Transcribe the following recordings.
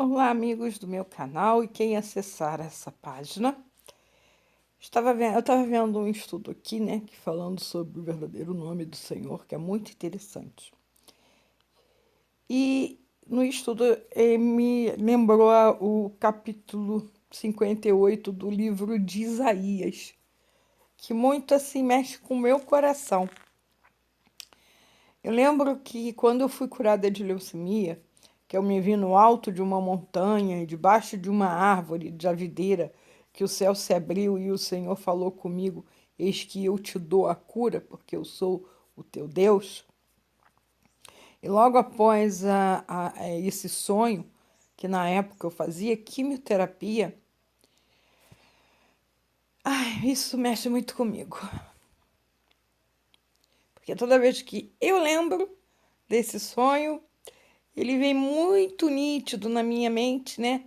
Olá, amigos do meu canal e quem acessar essa página. Eu estava vendo um estudo aqui, né, que falando sobre o verdadeiro nome do Senhor, que é muito interessante. E no estudo me lembrou o capítulo 58 do livro de Isaías, que muito assim mexe com o meu coração. Eu lembro que quando eu fui curada de leucemia, que eu me vi no alto de uma montanha, debaixo de uma árvore de videira, que o céu se abriu e o Senhor falou comigo: Eis que eu te dou a cura, porque eu sou o teu Deus. E logo após esse sonho, que na época eu fazia quimioterapia, isso mexe muito comigo. Porque toda vez que eu lembro desse sonho, ele vem muito nítido na minha mente, né?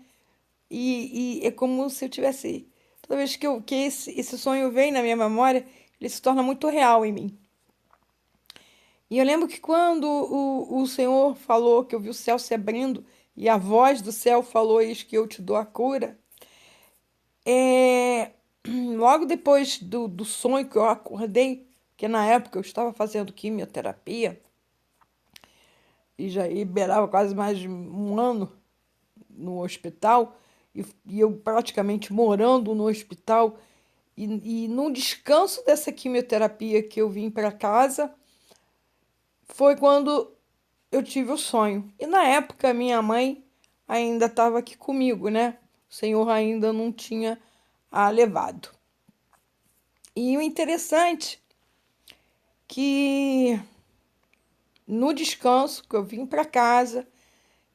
E é como se eu tivesse. Toda vez que esse sonho vem na minha memória, ele se torna muito real em mim. E eu lembro que quando o Senhor falou que eu vi o céu se abrindo e a voz do céu falou: Eis que eu te dou a cura. É, logo depois do sonho que eu acordei, que na época eu estava fazendo quimioterapia e já liberava quase mais de um ano no hospital, e eu praticamente morando no hospital, e no descanso dessa quimioterapia que eu vim para casa, foi quando eu tive o sonho. E na época, minha mãe ainda estava aqui comigo, né? O Senhor ainda não tinha a levado. E o interessante que no descanso que eu vim para casa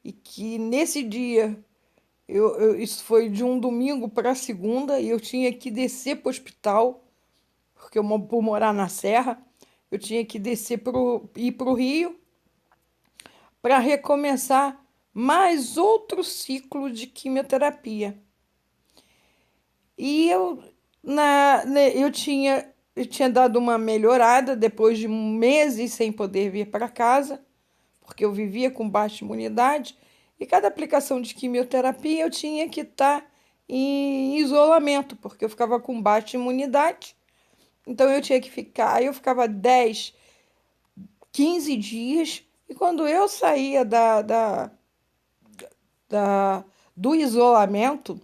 e que nesse dia isso foi de um domingo para segunda e eu tinha que descer para o hospital, porque por morar na Serra, eu tinha que ir para o Rio para recomeçar mais outro ciclo de quimioterapia. E eu tinha dado uma melhorada depois de meses sem poder vir para casa, porque eu vivia com baixa imunidade, e cada aplicação de quimioterapia eu tinha que estar em isolamento, porque eu ficava com baixa imunidade. Então eu tinha que ficar, aí eu ficava 10, 15 dias, e quando eu saía do isolamento,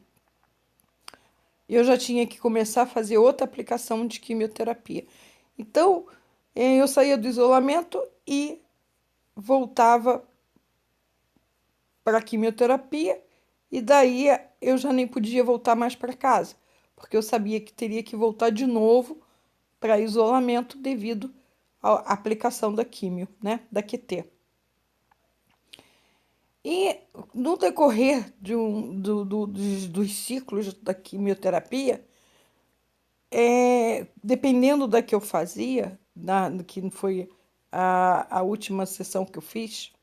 eu já tinha que começar a fazer outra aplicação de quimioterapia. Então, eu saía do isolamento e voltava para a quimioterapia, e daí eu já nem podia voltar mais para casa, porque eu sabia que teria que voltar de novo para isolamento devido à aplicação da quimio, né, da QT. E no decorrer dos ciclos da quimioterapia, dependendo da que eu fazia, que foi a última sessão que eu fiz,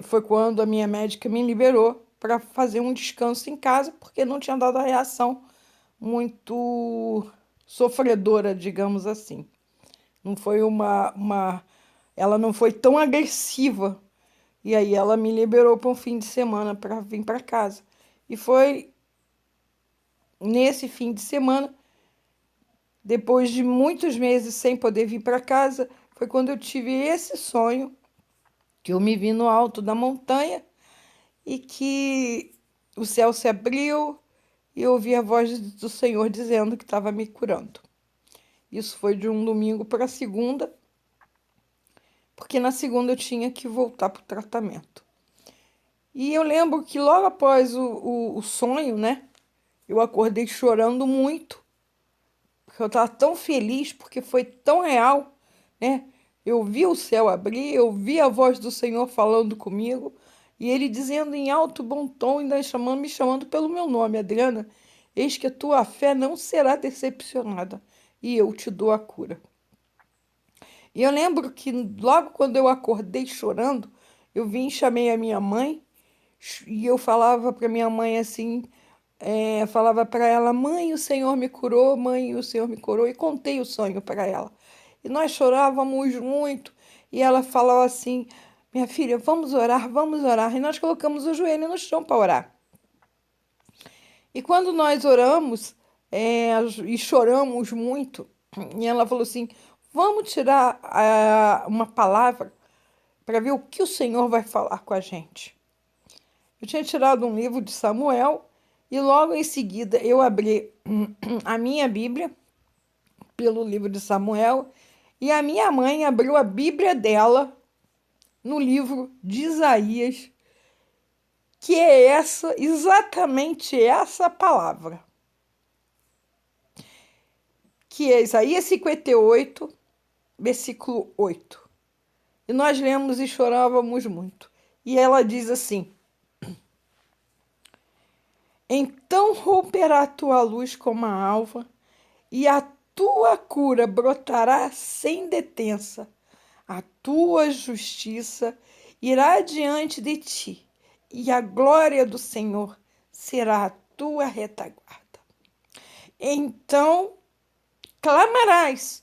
foi quando a minha médica me liberou para fazer um descanso em casa, porque não tinha dado a reação muito sofredora, digamos assim. Não foi ela não foi tão agressiva. E aí ela me liberou para um fim de semana para vir para casa. E foi nesse fim de semana, depois de muitos meses sem poder vir para casa, foi quando eu tive esse sonho, que eu me vi no alto da montanha e que o céu se abriu e eu ouvi a voz do Senhor dizendo que estava me curando. Isso foi de um domingo para a segunda, porque na segunda eu tinha que voltar para o tratamento. E eu lembro que logo após o sonho, né, eu acordei chorando muito, porque eu estava tão feliz, porque foi tão real, né? Eu vi o céu abrir, eu vi a voz do Senhor falando comigo, e ele dizendo em alto bom tom, ainda me chamando pelo meu nome: Adriana, eis que a tua fé não será decepcionada, e eu te dou a cura. E eu lembro que logo quando eu acordei chorando, eu vim e chamei a minha mãe, e eu falava para minha mãe assim, falava para ela: mãe, o Senhor me curou, mãe, o Senhor me curou, e contei o sonho para ela. E nós chorávamos muito, e ela falava assim: minha filha, vamos orar, vamos orar. E nós colocamos o joelho no chão para orar. E quando nós oramos, e choramos muito, e ela falou assim: vamos tirar uma palavra para ver o que o Senhor vai falar com a gente. Eu tinha tirado um livro de Samuel e logo em seguida eu abri a minha Bíblia pelo livro de Samuel e a minha mãe abriu a Bíblia dela no livro de Isaías, que é exatamente essa palavra, que é Isaías 58, versículo 8. E nós lemos e chorávamos muito. E ela diz assim: então romperá a tua luz como a alva, e a tua cura brotará sem detença. A tua justiça irá diante de ti, e a glória do Senhor será a tua retaguarda. Então clamarás,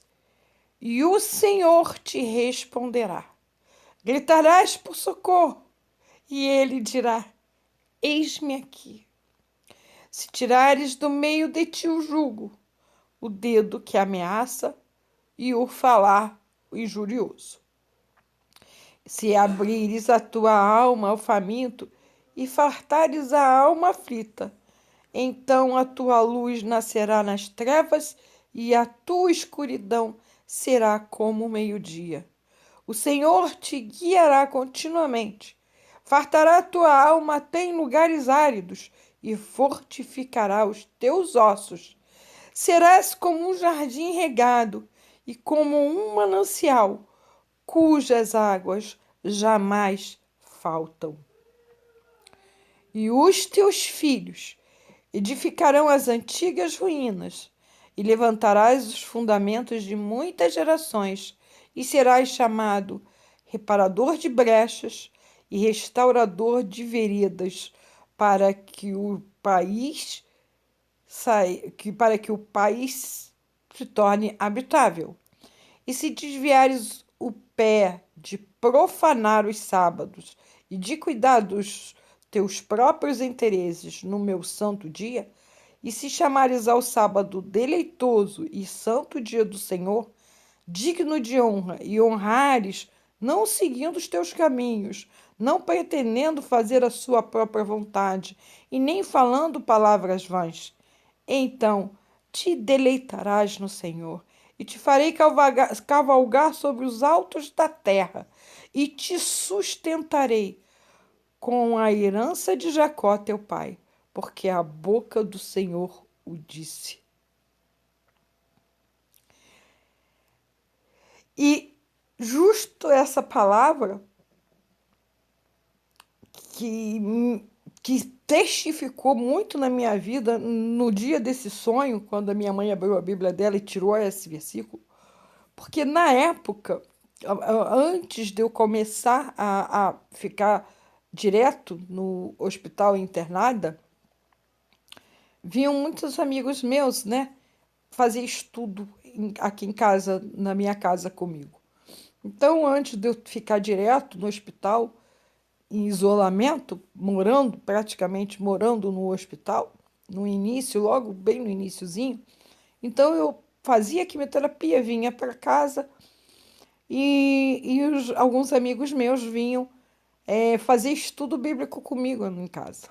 e o Senhor te responderá. Gritarás por socorro, e ele dirá: eis-me aqui. Se tirares do meio de ti o jugo, o dedo que ameaça e o falar injurioso. Se abrires a tua alma ao faminto e fartares a alma aflita, então a tua luz nascerá nas trevas e a tua escuridão será como o meio-dia. O Senhor te guiará continuamente, fartará a tua alma até em lugares áridos e fortificará os teus ossos. Serás como um jardim regado e como um manancial, cujas águas jamais faltam. E os teus filhos edificarão as antigas ruínas, e levantarás os fundamentos de muitas gerações, e serás chamado reparador de brechas e restaurador de veredas, para que o país se torne habitável. E se desviares o pé de profanar os sábados e de cuidar dos teus próprios interesses no meu santo dia, e se chamares ao sábado deleitoso e santo dia do Senhor, digno de honra, e honrares, não seguindo os teus caminhos, não pretendendo fazer a sua própria vontade, e nem falando palavras vãs, então te deleitarás no Senhor, e te farei cavalgar sobre os altos da terra, e te sustentarei com a herança de Jacó, teu pai, porque a boca do Senhor o disse. E justo essa palavra que testificou muito na minha vida no dia desse sonho, quando a minha mãe abriu a Bíblia dela e tirou esse versículo, porque na época, antes de eu começar a ficar direto no hospital internada, vinham muitos amigos meus, né, fazer estudo aqui em casa, na minha casa comigo. Então, antes de eu ficar direto no hospital, em isolamento, praticamente morando no hospital, no início, logo bem no iniciozinho, então eu fazia quimioterapia, vinha para casa e alguns amigos meus vinham fazer estudo bíblico comigo em casa.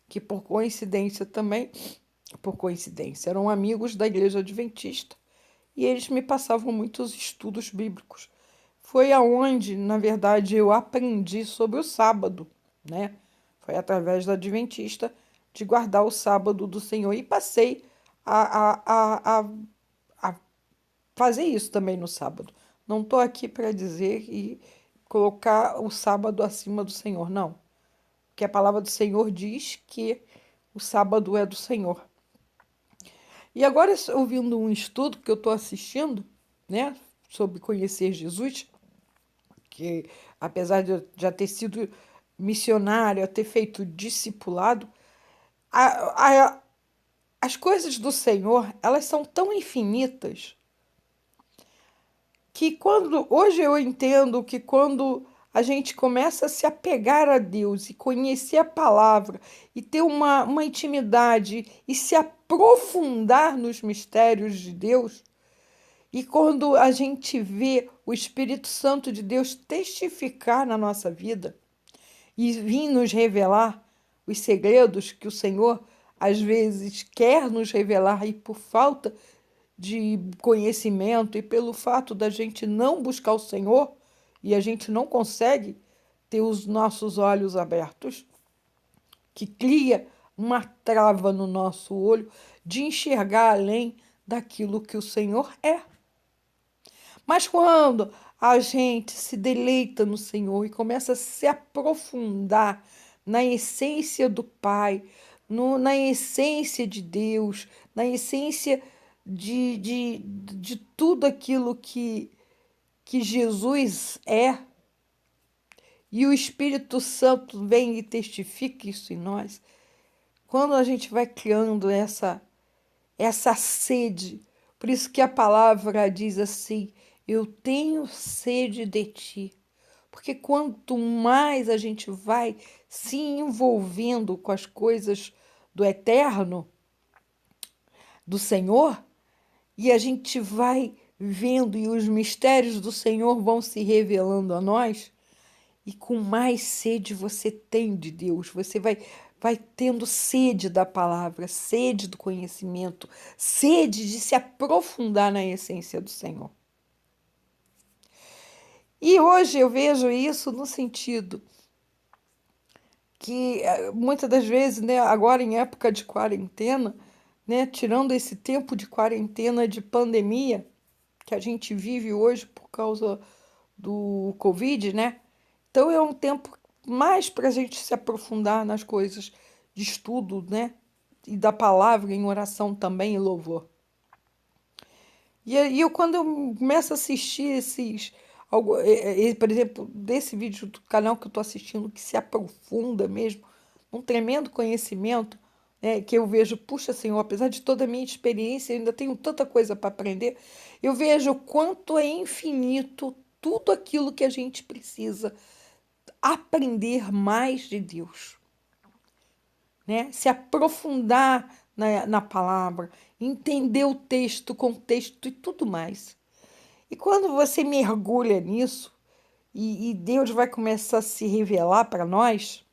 Que por coincidência também, eram amigos da Igreja Adventista e eles me passavam muitos estudos bíblicos. Foi aonde, na verdade, eu aprendi sobre o sábado, né? Foi através da Adventista de guardar o sábado do Senhor e passei a fazer isso também no sábado. Não estou aqui para dizer e colocar o sábado acima do Senhor, não. Porque a palavra do Senhor diz que o sábado é do Senhor. E agora, ouvindo um estudo que eu estou assistindo, né, sobre conhecer Jesus, que apesar de eu já ter sido missionária, ter feito discipulado, as coisas do Senhor, elas são tão infinitas que hoje eu entendo que quando a gente começa a se apegar a Deus e conhecer a palavra e ter uma intimidade e se aprofundar nos mistérios de Deus, e quando a gente vê o Espírito Santo de Deus testificar na nossa vida e vir nos revelar os segredos que o Senhor às vezes quer nos revelar, e por falta de conhecimento e pelo fato da gente não buscar o Senhor, e a gente não consegue ter os nossos olhos abertos, que cria uma trava no nosso olho de enxergar além daquilo que o Senhor é. Mas quando a gente se deleita no Senhor e começa a se aprofundar na essência do Pai, na essência de Deus, na essência de tudo aquilo que Jesus é, e o Espírito Santo vem e testifica isso em nós, quando a gente vai criando essa sede, por isso que a palavra diz assim: eu tenho sede de ti. Porque quanto mais a gente vai se envolvendo com as coisas do eterno, do Senhor, e a gente vai vendo e os mistérios do Senhor vão se revelando a nós, e com mais sede você tem de Deus, você vai tendo sede da palavra, sede do conhecimento, sede de se aprofundar na essência do Senhor. E hoje eu vejo isso no sentido que muitas das vezes, né, agora em época de quarentena, né, tirando esse tempo de quarentena de pandemia que a gente vive hoje por causa do Covid, né? Então é um tempo mais para a gente se aprofundar nas coisas de estudo, né? E da palavra em oração também e louvor. E aí quando eu começo a assistir por exemplo, desse vídeo do canal que eu estou assistindo, que se aprofunda mesmo, um tremendo conhecimento, né, que eu vejo, puxa Senhor, apesar de toda a minha experiência, eu ainda tenho tanta coisa para aprender, eu vejo o quanto é infinito tudo aquilo que a gente precisa aprender mais de Deus, né? Se aprofundar na palavra, entender o texto, o contexto e tudo mais. E quando você mergulha nisso, e Deus vai começar a se revelar para nós,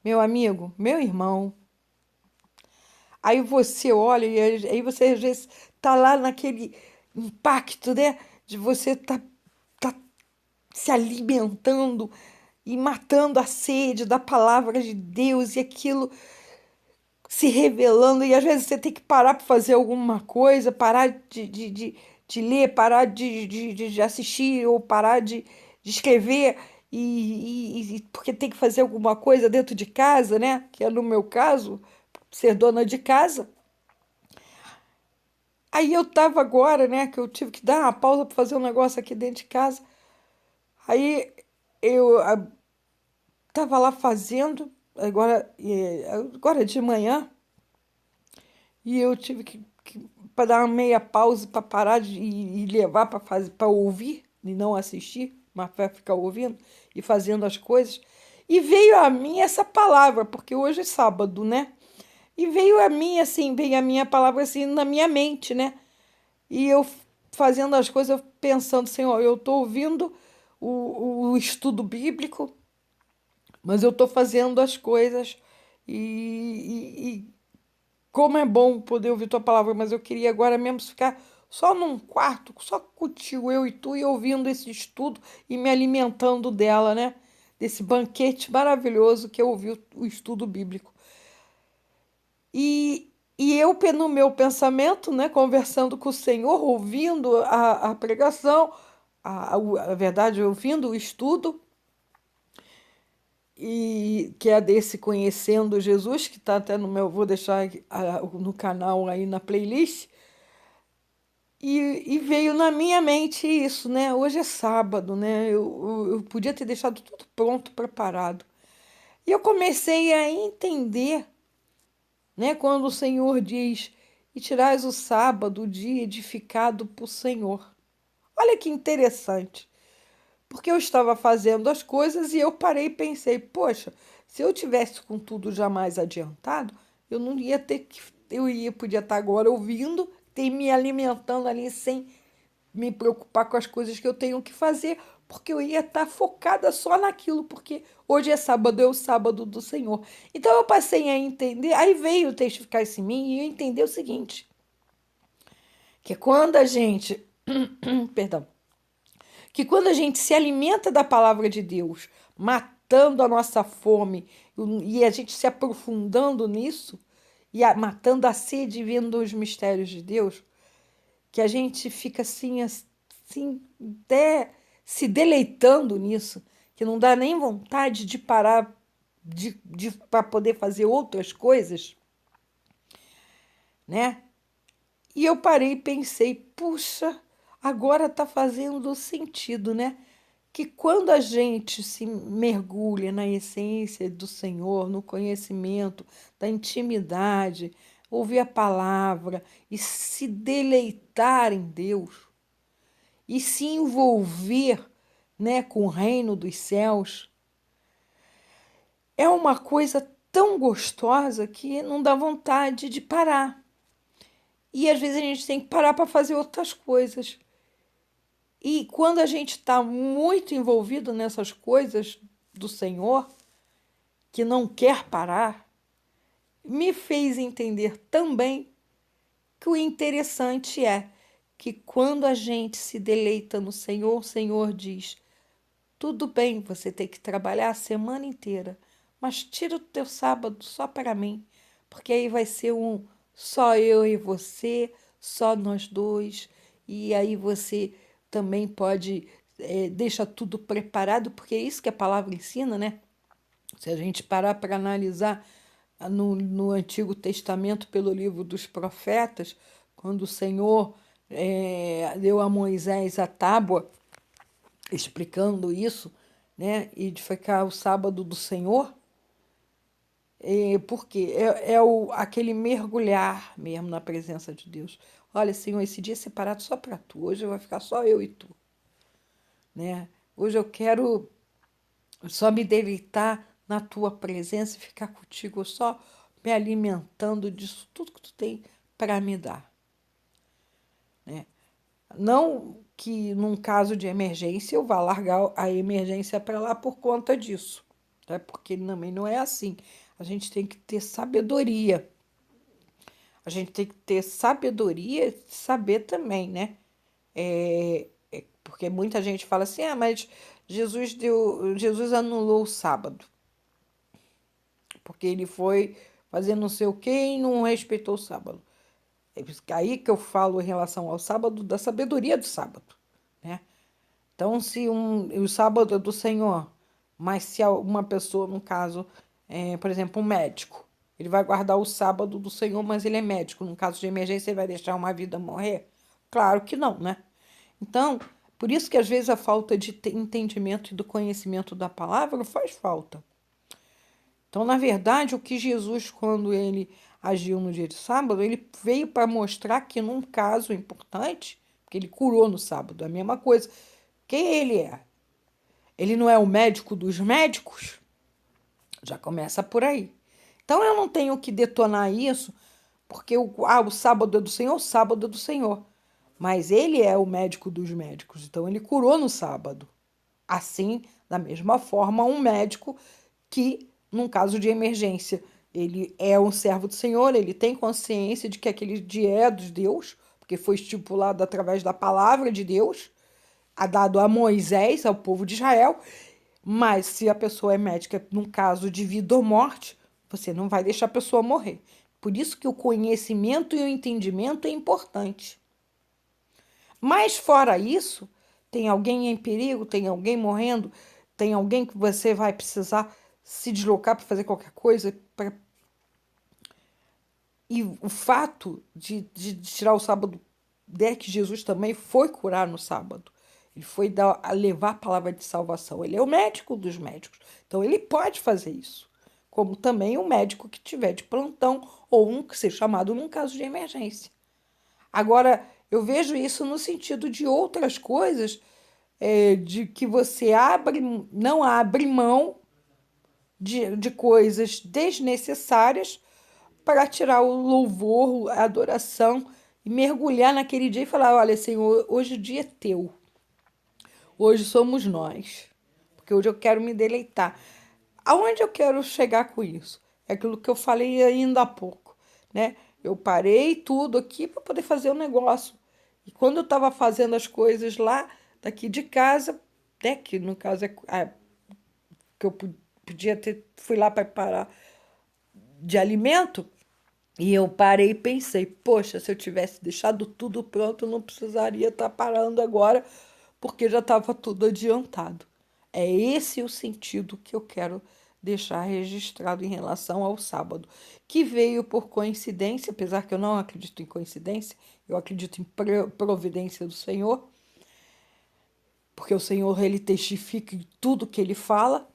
meu amigo, meu irmão, aí você olha e aí você às vezes tá lá naquele impacto, né? De você tá se alimentando e matando a sede da palavra de Deus e aquilo se revelando, e às vezes você tem que parar para fazer alguma coisa, parar de ler, parar de assistir ou parar de escrever, porque tem que fazer alguma coisa dentro de casa, né? Que é no meu caso, ser dona de casa. Aí eu tava agora, né, que eu tive que dar uma pausa para fazer um negócio aqui dentro de casa. Aí eu tava lá fazendo, agora de manhã, e eu tive que para dar uma meia pausa para parar e levar para fazer, para ouvir e não assistir, mas para ficar ouvindo e fazendo as coisas. E veio a mim essa palavra, porque hoje é sábado, né? E veio a mim assim, veio a minha palavra assim na minha mente, né? E eu fazendo as coisas, eu pensando, Senhor, eu estou ouvindo o estudo bíblico, mas eu estou fazendo as coisas e como é bom poder ouvir tua palavra, mas eu queria agora mesmo ficar só num quarto, só contigo, eu e tu, e ouvindo esse estudo e me alimentando dela, né? Desse banquete maravilhoso que é ouvir o estudo bíblico. E eu, no meu pensamento, né, conversando com o Senhor, ouvindo a pregação, a verdade, ouvindo o estudo, e que é desse Conhecendo Jesus, que está até no meu, vou deixar no canal aí na playlist, e veio na minha mente isso, né? Hoje é sábado, né? Eu podia ter deixado tudo pronto, preparado. E eu comecei a entender, né? Quando o Senhor diz: e tirais o sábado, o dia edificado por Senhor. Olha que interessante. porque eu estava fazendo as coisas e eu parei e pensei, poxa, se eu tivesse com tudo já mais adiantado, eu não ia ter que, podia estar agora ouvindo, ter me alimentando ali sem me preocupar com as coisas que eu tenho que fazer, porque eu ia estar focada só naquilo, porque hoje é sábado, é o sábado do Senhor. Então eu passei a entender, aí veio testificar isso em mim e eu entendi o seguinte, que quando a gente, perdão, que quando a gente se alimenta da palavra de Deus, matando a nossa fome e a gente se aprofundando nisso, e matando a sede vendo os mistérios de Deus, que a gente fica assim, até se deleitando nisso, que não dá nem vontade de parar para poder fazer outras coisas, né? E eu parei e pensei, puxa, agora está fazendo sentido, né? Que quando a gente se mergulha na essência do Senhor, no conhecimento, da intimidade, ouvir a palavra e se deleitar em Deus e se envolver, né, com o reino dos céus, é uma coisa tão gostosa que não dá vontade de parar. E às vezes a gente tem que parar para fazer outras coisas. E quando a gente está muito envolvido nessas coisas do Senhor, que não quer parar, me fez entender também que o interessante é que quando a gente se deleita no Senhor, o Senhor diz: tudo bem, você tem que trabalhar a semana inteira, mas tira o teu sábado só para mim, porque aí vai ser só eu e você, só nós dois, e aí você também pode, deixa tudo preparado, porque é isso que a palavra ensina, né? Se a gente parar para analisar no Antigo Testamento, pelo livro dos profetas, quando o Senhor deu a Moisés a tábua, explicando isso, né? E de ficar o sábado do Senhor, porque aquele mergulhar mesmo na presença de Deus. Olha, Senhor, esse dia é separado só para tu. Hoje vai ficar só eu e tu, né? Hoje eu quero só me deleitar na tua presença e ficar contigo, só me alimentando disso tudo que tu tem para me dar, né? Não que num caso de emergência eu vá largar a emergência para lá por conta disso, né? Porque também não é assim. A gente tem que ter sabedoria. A gente tem que ter sabedoria e saber também, né? Porque muita gente fala assim, mas Jesus anulou o sábado, porque ele foi fazer não sei o quê e não respeitou o sábado. É aí que eu falo em relação ao sábado, da sabedoria do sábado, né? Então, se o sábado é do Senhor, mas se uma pessoa, no caso, por exemplo, um médico, ele vai guardar o sábado do Senhor, mas ele é médico, no caso de emergência, ele vai deixar uma vida morrer? Claro que não, né? Então, por isso que às vezes a falta de entendimento e do conhecimento da palavra faz falta. Então, na verdade, o que Jesus, quando ele agiu no dia de sábado, ele veio para mostrar que num caso importante, porque ele curou no sábado, é a mesma coisa. Quem ele é? Ele não é o médico dos médicos? Já começa por aí. Então eu não tenho que detonar isso, porque o sábado é do Senhor, o sábado é do Senhor. Mas ele é o médico dos médicos, então ele curou no sábado. Assim, da mesma forma, um médico que, num caso de emergência, ele é um servo do Senhor, ele tem consciência de que aquele dia é de Deus, porque foi estipulado através da palavra de Deus, dado a Moisés, ao povo de Israel. Mas se a pessoa é médica, num caso de vida ou morte, você não vai deixar a pessoa morrer. Por isso que o conhecimento e o entendimento é importante. Mas fora isso, tem alguém em perigo, tem alguém morrendo, tem alguém que você vai precisar se deslocar para fazer qualquer coisa. E o fato de tirar o sábado é que Jesus também foi curar no sábado. Ele foi levar a palavra de salvação. Ele é o médico dos médicos. Então ele pode fazer isso. Como também o médico que tiver de plantão ou um que seja chamado num caso de emergência. Agora, eu vejo isso no sentido de outras coisas, de que você não abre mão de coisas desnecessárias para tirar o louvor, a adoração e mergulhar naquele dia e falar: olha, Senhor, hoje o dia é teu, hoje somos nós, porque hoje eu quero me deleitar. Aonde eu quero chegar com isso? É aquilo que eu falei ainda há pouco, né? Eu parei tudo aqui para poder fazer o negócio. E quando eu estava fazendo as coisas lá, daqui de casa, né? Que no caso que eu podia ter, fui lá para parar de alimento, e eu parei e pensei, poxa, se eu tivesse deixado tudo pronto, eu não precisaria estar parando agora, porque já estava tudo adiantado. É esse o sentido que eu quero deixar registrado em relação ao sábado, que veio por coincidência, apesar que eu não acredito em coincidência, eu acredito em providência do Senhor, porque o Senhor ele testifica em tudo que ele fala.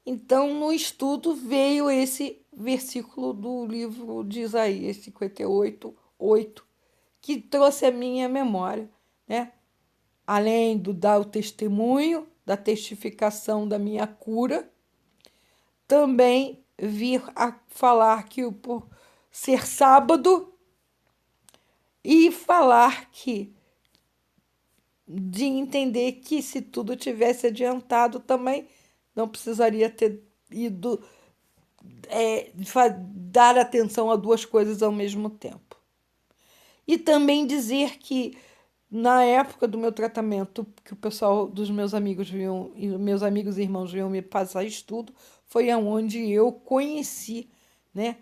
Então, no estudo veio esse versículo do livro de Isaías 58, 8, que trouxe a minha memória, né? Além do dar o testemunho, da testificação da minha cura, também vir a falar que por ser sábado e falar que de entender que se tudo tivesse adiantado também não precisaria ter ido dar atenção a duas coisas ao mesmo tempo. E também dizer que na época do meu tratamento, que o pessoal dos meus amigos vinham, e meus amigos e irmãos vinham me passar estudo, foi aonde eu conheci, né?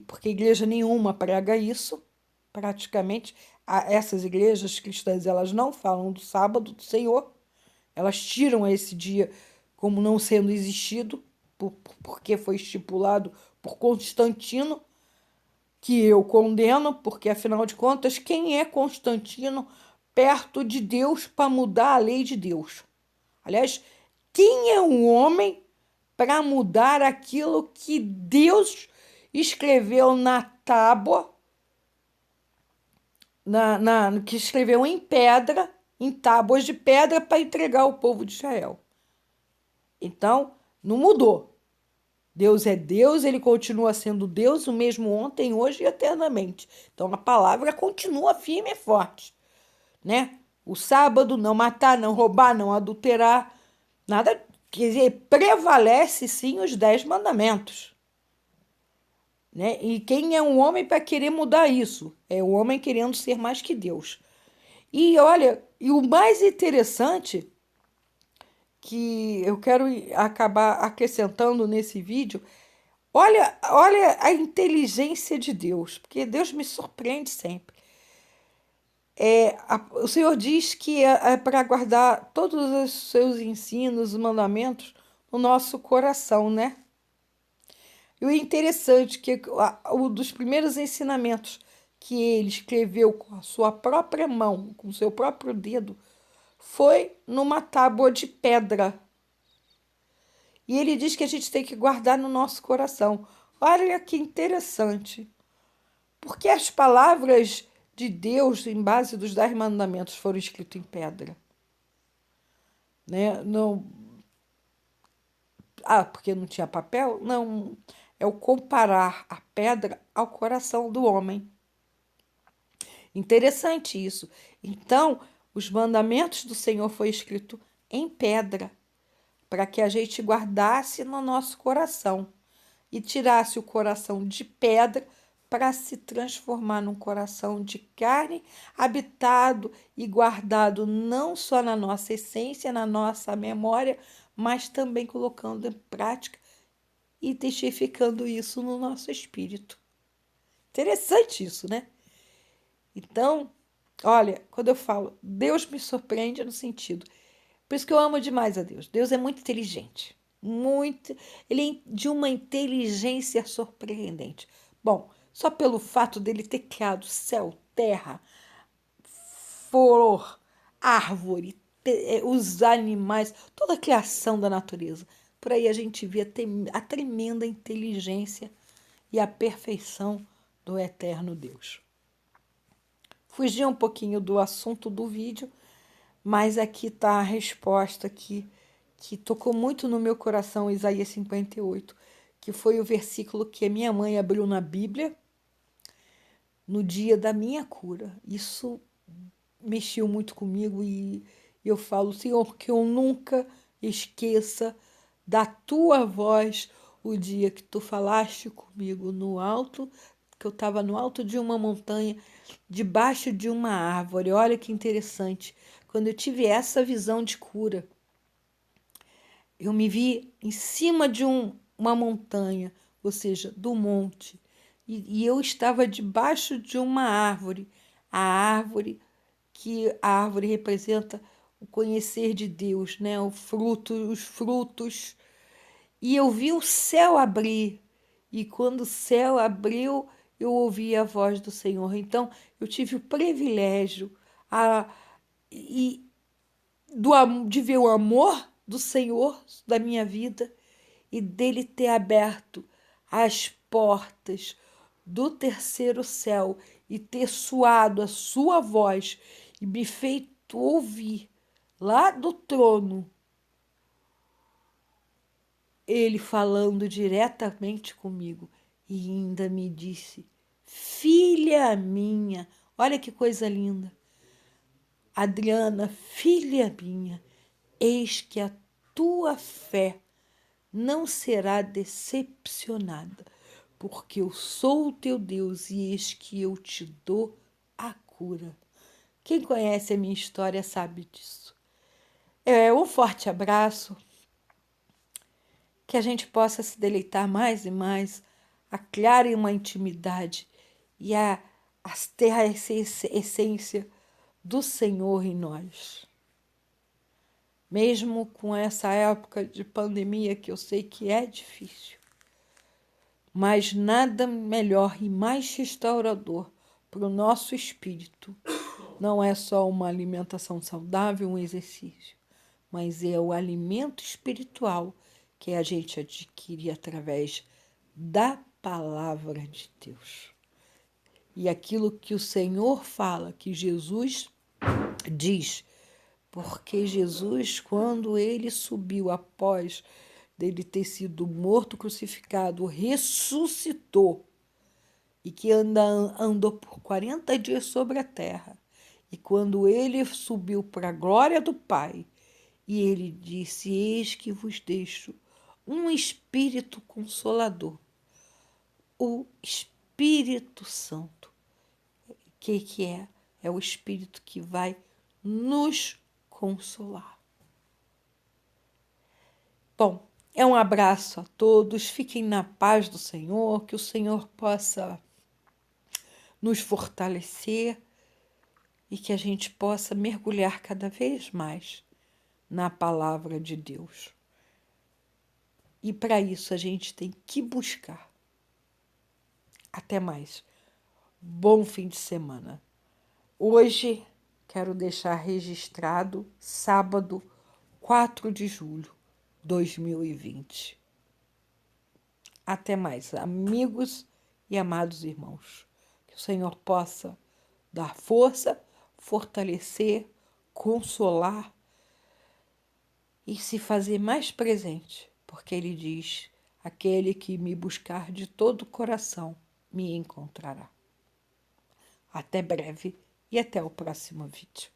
Porque igreja nenhuma prega isso, praticamente. Essas igrejas cristãs, elas não falam do sábado do Senhor, elas tiram esse dia como não sendo existido, porque foi estipulado por Constantino, que eu condeno, porque afinal de contas, quem é Constantino perto de Deus para mudar a lei de Deus? Aliás, quem é um homem para mudar aquilo que Deus escreveu na tábua, que escreveu em pedra, em tábuas de pedra, para entregar ao povo de Israel? Então, não mudou. Deus é Deus, ele continua sendo Deus, o mesmo ontem, hoje e eternamente. Então a palavra continua firme e forte, né? O sábado, não matar, não roubar, não adulterar, nada, quer dizer, prevalece sim os 10 mandamentos, né? E quem é um homem para querer mudar isso? É o homem querendo ser mais que Deus. E olha, e o mais interessante que eu quero acabar acrescentando nesse vídeo. Olha a inteligência de Deus, porque Deus me surpreende sempre. O Senhor diz que é para guardar todos os seus ensinos, os mandamentos no nosso coração, né? E o interessante é que um dos primeiros ensinamentos que ele escreveu com a sua própria mão, com o seu próprio dedo, foi numa tábua de pedra. E ele diz que a gente tem que guardar no nosso coração. Olha que interessante. Porque as palavras de Deus, em base dos 10 mandamentos, foram escritas em pedra. Né? Não, porque não tinha papel? Não. É o comparar a pedra ao coração do homem. Interessante isso. Então, os mandamentos do Senhor foram escritos em pedra, para que a gente guardasse no nosso coração e tirasse o coração de pedra para se transformar num coração de carne, habitado e guardado não só na nossa essência, na nossa memória, mas também colocando em prática e testificando isso no nosso espírito. Interessante isso, né? Então, olha, quando eu falo Deus me surpreende no sentido, por isso que eu amo demais a Deus. Deus é muito inteligente, muito, ele é de uma inteligência surpreendente. Bom, só pelo fato dele ter criado céu, terra, flor, árvore, os animais, toda a criação da natureza. Por aí a gente vê a tremenda inteligência e a perfeição do eterno Deus. Fugi um pouquinho do assunto do vídeo, Mas aqui está a resposta que tocou muito no meu coração, Isaías 58, que foi o versículo que a minha mãe abriu na Bíblia no dia da minha cura. Isso mexeu muito comigo e eu falo, Senhor, que eu nunca esqueça da tua voz o dia que tu falaste comigo no alto, que eu estava no alto de uma montanha, debaixo de uma árvore. Olha que interessante. Quando eu tive essa visão de cura, eu me vi em cima de uma montanha, ou seja, do monte, e eu estava debaixo de uma árvore, a árvore que a árvore representa o conhecer de Deus, né? O fruto, os frutos. E eu vi o céu abrir. E quando o céu abriu, eu ouvi a voz do Senhor. Então, eu tive o privilégio a, e, de ver o amor do Senhor da minha vida e dele ter aberto as portas do terceiro céu e ter suado a sua voz e me feito ouvir lá do trono ele falando diretamente comigo e ainda me disse: Filha minha, olha que coisa linda. Adriana, filha minha, eis que a tua fé não será decepcionada, porque eu sou o teu Deus e eis que eu te dou a cura. Quem conhece a minha história sabe disso. Um forte abraço, que a gente possa se deleitar mais e mais, a criar uma intimidade e a ter a essência do Senhor em nós. Mesmo com essa época de pandemia, que eu sei que é difícil, mas nada melhor e mais restaurador para o nosso espírito não é só uma alimentação saudável, um exercício, mas é o alimento espiritual que a gente adquire através da palavra de Deus. E aquilo que o Senhor fala, que Jesus diz, porque Jesus, quando ele subiu após dele ter sido morto, crucificado, ressuscitou e que andou por 40 dias sobre a terra. E quando ele subiu para a glória do Pai, e ele disse: Eis que vos deixo um Espírito Consolador, o Espírito Santo. O que é? É o Espírito que vai nos consolar. Bom, um abraço a todos, fiquem na paz do Senhor, que o Senhor possa nos fortalecer e que a gente possa mergulhar cada vez mais na palavra de Deus. E para isso a gente tem que buscar. Até mais. Bom fim de semana. Hoje quero deixar registrado sábado, 4 de julho de 2020. Até mais, amigos e amados irmãos. Que o Senhor possa dar força, fortalecer, consolar e se fazer mais presente, porque Ele diz: aquele que me buscar de todo o coração me encontrará. Até breve e até o próximo vídeo.